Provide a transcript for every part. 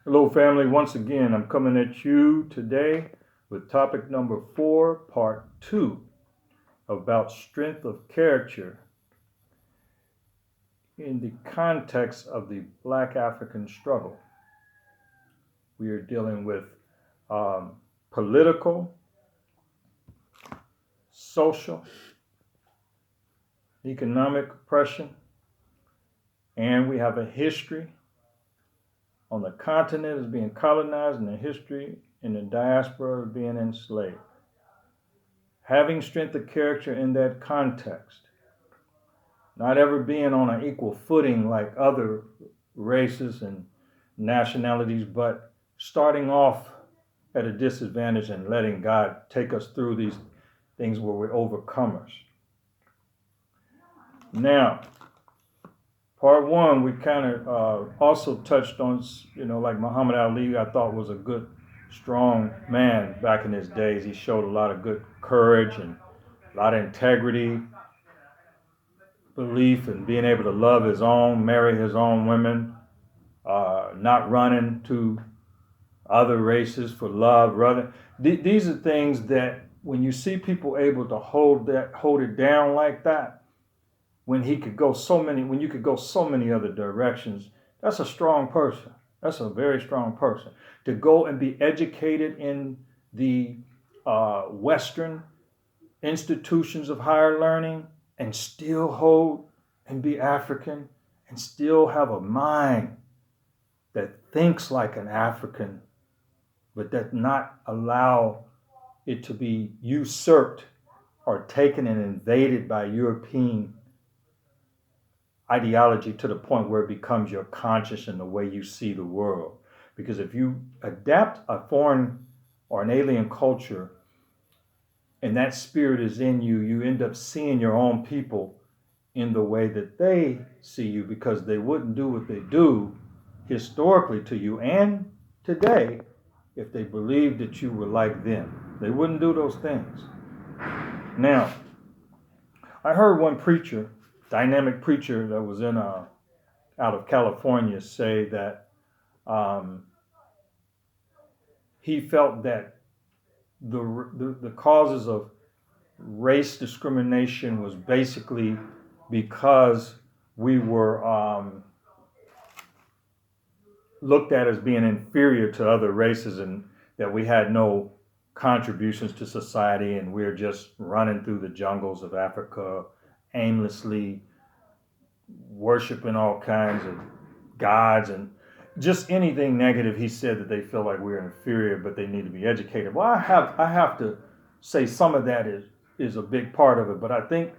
Hello, family. Once again, I'm coming at you today with topic number 4, part 2, about strength of character in the context of the Black African struggle. We are dealing with political, social, economic oppression, and we have a history on the continent as being colonized and a history in the diaspora of being enslaved. Having strength of character in that context, not ever being on an equal footing like other races and nationalities, but starting off at a disadvantage and letting God take us through these things where we're overcomers. Now, part 1, we kind of also touched on, like Muhammad Ali, I thought was a good, strong man back in his days. He showed a lot of good courage and a lot of integrity, belief, and being able to love his own, marry his own women, not running to other races for love. Rather, these are things that when you see people able to hold it down like that, when you could go so many other directions, that's a strong person. That's a very strong person. To go and be educated in the Western institutions of higher learning and still hold and be African and still have a mind that thinks like an African, but that not allow it to be usurped or taken and invaded by European ideology to the point where it becomes your conscience and the way you see the world. Because if you adapt a foreign or an alien culture and that spirit is in you, you end up seeing your own people in the way that they see you, because they wouldn't do what they do historically to you and today if they believed that you were like them. They wouldn't do those things. Now, I heard one preacher, dynamic preacher that was out of California, say that he felt that the causes of race discrimination was basically because we were looked at as being inferior to other races, and that we had no contributions to society, and we're just running through the jungles of Africa aimlessly, worshiping all kinds of gods and just anything negative. He said that they feel like we're inferior, but they need to be educated. Well, I have to say some of that is a big part of it, but I think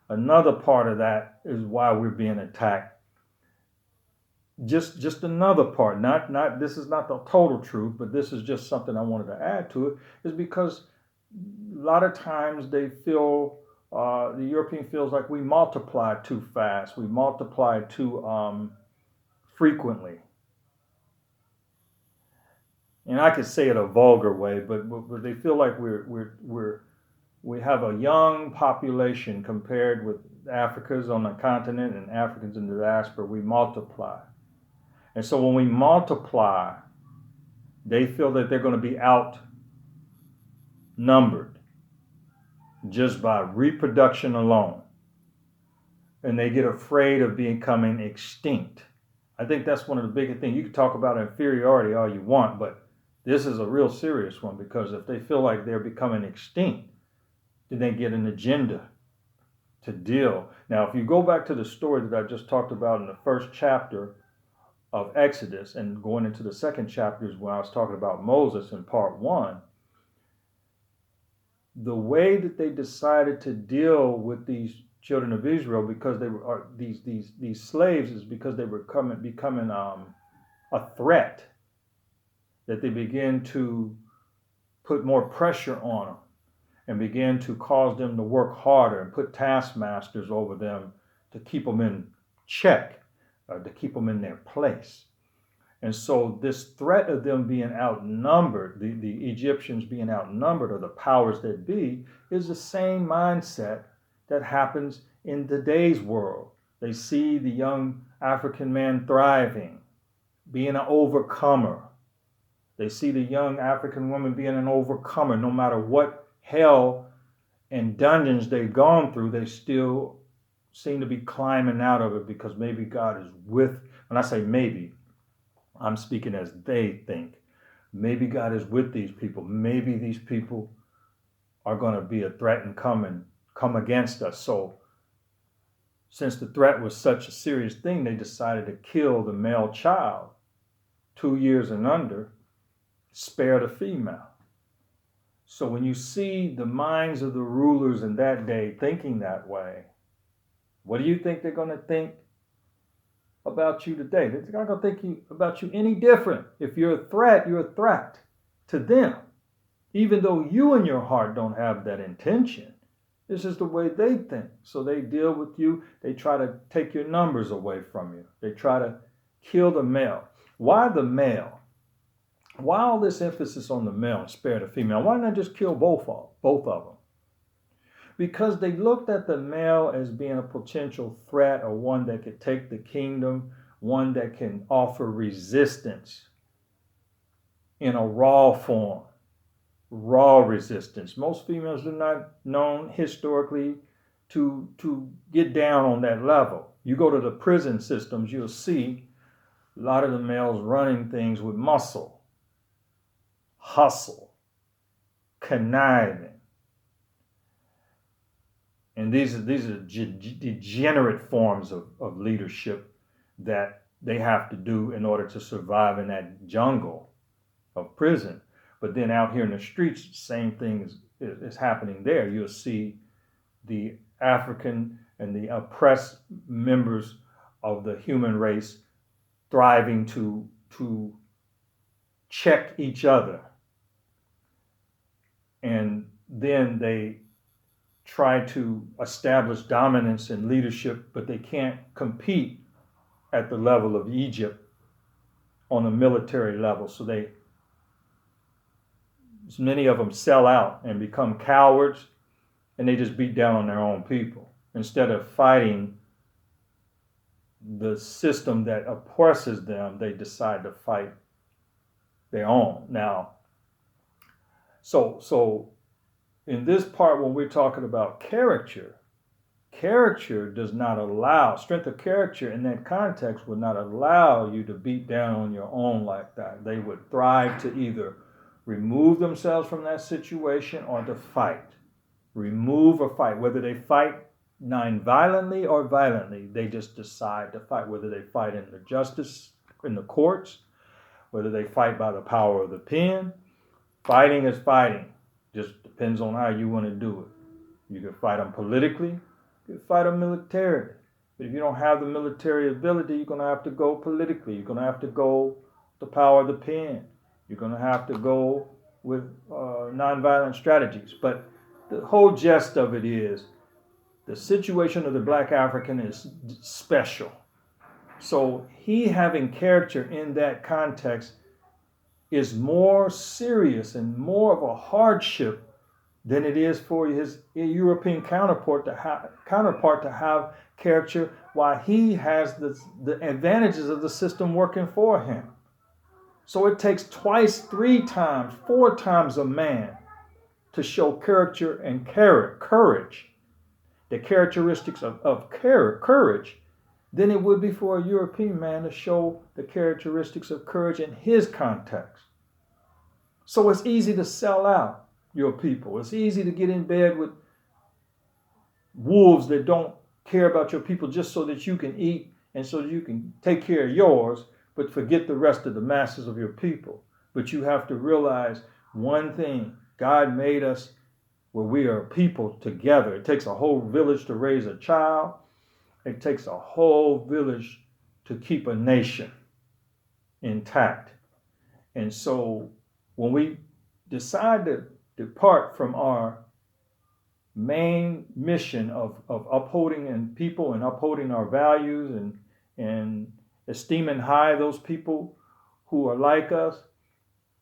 another part of that is why we're being attacked. Just another part, not this is not the total truth, but this is just something I wanted to add to it, is because a lot of times they feel, the European feels like we multiply too fast, we multiply too frequently. And I could say it a vulgar way, but they feel like we have a young population compared with Africans on the continent and Africans in the diaspora. We multiply. And so when we multiply, they feel that they're going to be outnumbered just by reproduction alone. And they get afraid of becoming extinct. I think that's one of the biggest things. You can talk about inferiority all you want, but this is a real serious one, because if they feel like they're becoming extinct, then they get an agenda to deal. Now, if you go back to the story that I just talked about in the first chapter of Exodus, and going into the second chapters when I was talking about Moses in part 1, the way that they decided to deal with these children of Israel, because they were these slaves, is because they were becoming a threat, that they began to put more pressure on them and began to cause them to work harder and put taskmasters over them to keep them in check, to keep them in their place. And so this threat of them being outnumbered, the Egyptians being outnumbered, or the powers that be, is the same mindset that happens in today's world. They see the young African man thriving. being an overcomer. They see the young African woman being an overcomer. No matter what hell and dungeons they've gone through, they still seem to be climbing out of it because maybe God is with. When I say maybe, I'm speaking as they think. Maybe God is with these people. Maybe these people are going to be a threat and come against us. So since the threat was such a serious thing, they decided to kill the male child, 2 years and under, spare the female. So when you see the minds of the rulers in that day thinking that way, what do you think they're going to think about you today? They're not going to think about you any different. If you're a threat, you're a threat to them. Even though you in your heart don't have that intention. This is the way they think. So they deal with you. They try to take your numbers away from you. They try to kill the male. Why the male? Why all this emphasis on the male and spare the female? Why not just kill both of them? Because they looked at the male as being a potential threat, or one that could take the kingdom, one that can offer resistance in a raw form, raw resistance. Most females are not known historically to get down on that level. You go to the prison systems, you'll see a lot of the males running things with muscle, hustle, conniving. And these are degenerate forms of leadership that they have to do in order to survive in that jungle of prison. But then out here in the streets, the same thing is happening there. You'll see the African and the oppressed members of the human race thriving to check each other. And then they try to establish dominance and leadership, but they can't compete at the level of Egypt on a military level. So many of them sell out and become cowards, and they just beat down on their own people. Instead of fighting the system that oppresses them, they decide to fight their own. Now, so in this part, when we're talking about character does not allow, strength of character in that context would not allow you to beat down on your own like that. They would thrive to either remove themselves from that situation or to fight. Remove or fight. Whether they fight non-violently or violently, they just decide to fight. Whether they fight in the justice, in the courts, whether they fight by the power of the pen, fighting is fighting. Just depends on how you want to do it. You can fight them politically, you can fight them militarily. But if you don't have the military ability, you're going to have to go politically. You're going to have to go the power of the pen. You're going to have to go with nonviolent strategies. But the whole gist of it is the situation of the Black African is special. So he having character in that context is more serious and more of a hardship than it is for his European counterpart to have character, while he has the advantages of the system working for him. So it takes twice, 3 times, 4 times a man to show character and courage, the characteristics of courage, than it would be for a European man to show the characteristics of courage in his context. So it's easy to sell out your people. It's easy to get in bed with wolves that don't care about your people just so that you can eat and so that you can take care of yours, but forget the rest of the masses of your people. But you have to realize one thing. God made us where we are people together. It takes a whole village to raise a child. It takes a whole village to keep a nation intact. And so when we decide to depart from our main mission of upholding in people and upholding our values and esteeming high those people who are like us,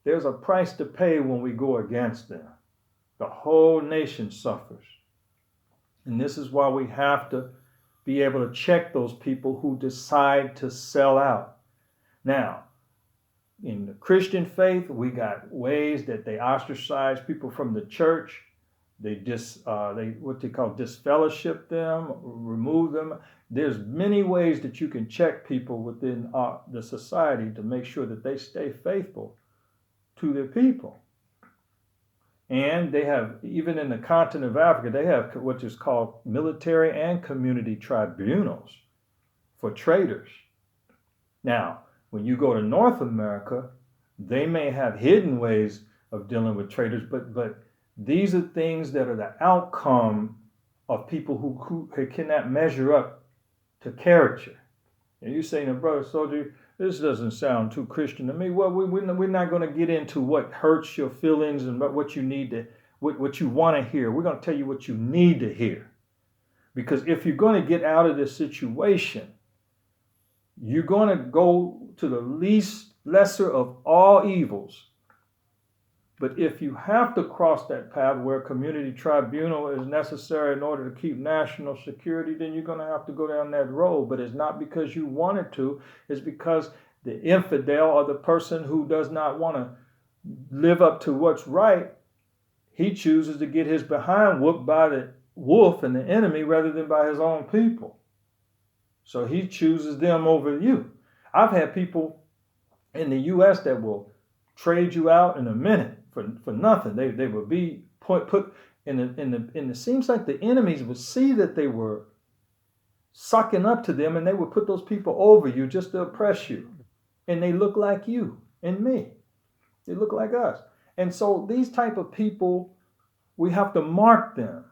there's a price to pay when we go against them. The whole nation suffers. And this is why we have to be able to check those people who decide to sell out. Now, in the Christian faith, we got ways that they ostracize people from the church. They what they call disfellowship them, remove them. There's many ways that you can check people within the society to make sure that they stay faithful to their people. And they have, even in the continent of Africa, they have what is called military and community tribunals for traitors. Now, when you go to North America, they may have hidden ways of dealing with traitors, but these are things that are the outcome of people who cannot measure up to character. And you say, now, brother soldier, this doesn't sound too Christian to me. Well, we're not going to get into what hurts your feelings and what you need to, what you want to hear. We're going to tell you what you need to hear. Because if you're going to get out of this situation, you're going to go to the lesser of all evils. But if you have to cross that path where community tribunal is necessary in order to keep national security, then you're going to have to go down that road. But it's not because you wanted to. It's because the infidel or the person who does not want to live up to what's right, he chooses to get his behind whooped by the wolf and the enemy rather than by his own people. So he chooses them over you. I've had people in the U.S. that will trade you out in a minute for nothing. They would be put in the seems like the enemies would see that they were sucking up to them, and they would put those people over you just to oppress you. And they look like you and me. They look like us. And so these type of people, we have to mark them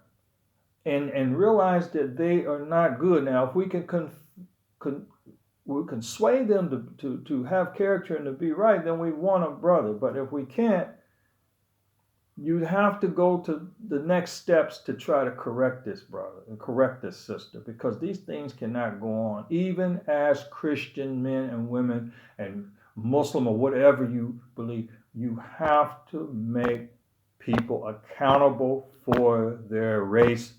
and realize that they are not good. Now, if we we can sway them to have character and to be right, then we want a brother. But if we can't, you have to go to the next steps to try to correct this brother and correct this sister, because these things cannot go on. Even as Christian men and women and Muslim or whatever you believe, you have to make people accountable for their race.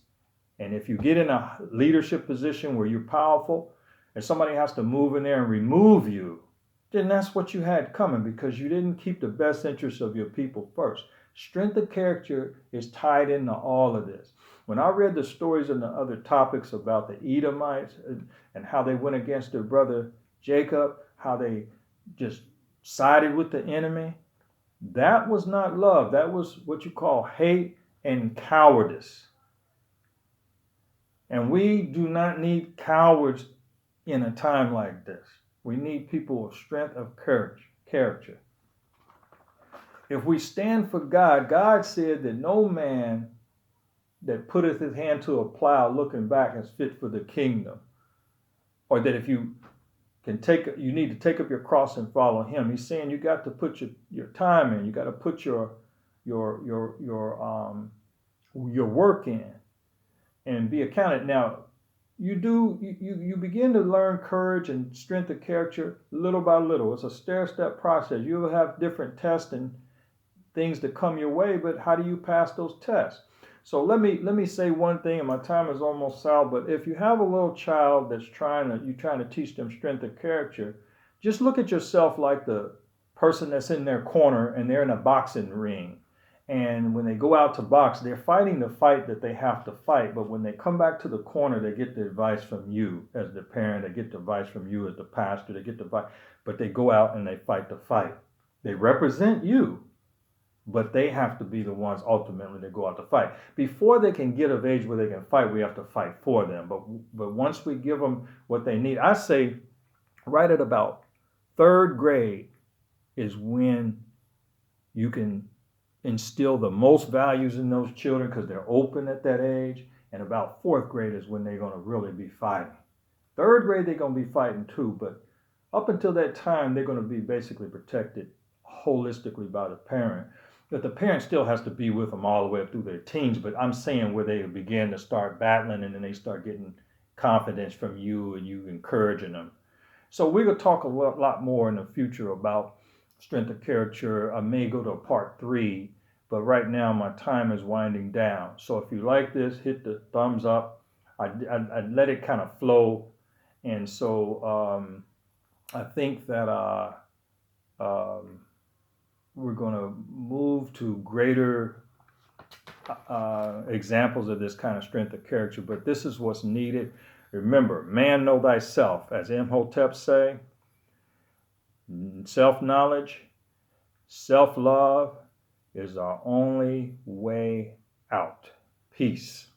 And if you get in a leadership position where you're powerful and somebody has to move in there and remove you, then that's what you had coming, because you didn't keep the best interests of your people first. Strength of character is tied into all of this. When I read the stories and the other topics about the Edomites and how they went against their brother Jacob, how they just sided with the enemy, that was not love. That was what you call hate and cowardice. And we do not need cowards in a time like this. We need people of strength of character. If we stand for God, God said that no man that putteth his hand to a plow looking back is fit for the kingdom. Or that if you need to take up your cross and follow him. He's saying you got to put your time in. You got to put your work in and be accounted. Now, you begin to learn courage and strength of character little by little. It's a stair-step process. You will have different tests and things that come your way, but how do you pass those tests? So let me say one thing, and my time is almost out. But if you have a little child that's trying to teach them strength of character, just look at yourself like the person that's in their corner and they're in a boxing ring. And when they go out to box, they're fighting the fight that they have to fight. But when they come back to the corner, they get the advice from you as the parent. They get the advice from you as the pastor. They get the advice, but they go out and they fight the fight. They represent you, but they have to be the ones ultimately that go out to fight. Before they can get of age where they can fight, we have to fight for them. But once we give them what they need, I say right at about third grade is when you can instill the most values in those children, because they're open at that age. And about fourth grade is when they're going to really be fighting. Third grade, they're going to be fighting too, but up until that time, they're going to be basically protected holistically by the parent. But the parent still has to be with them all the way up through their teens. But I'm saying where they begin to start battling and then they start getting confidence from you and you encouraging them. So we're going to talk a lot more in the future about strength of character. I may go to a part 3, but right now my time is winding down. So if you like this, hit the thumbs up. I let it kind of flow. And so I think that we're going to move to greater examples of this kind of strength of character, but this is what's needed. Remember, man, know thyself, as Imhotep say. Self-knowledge, self-love is our only way out. Peace.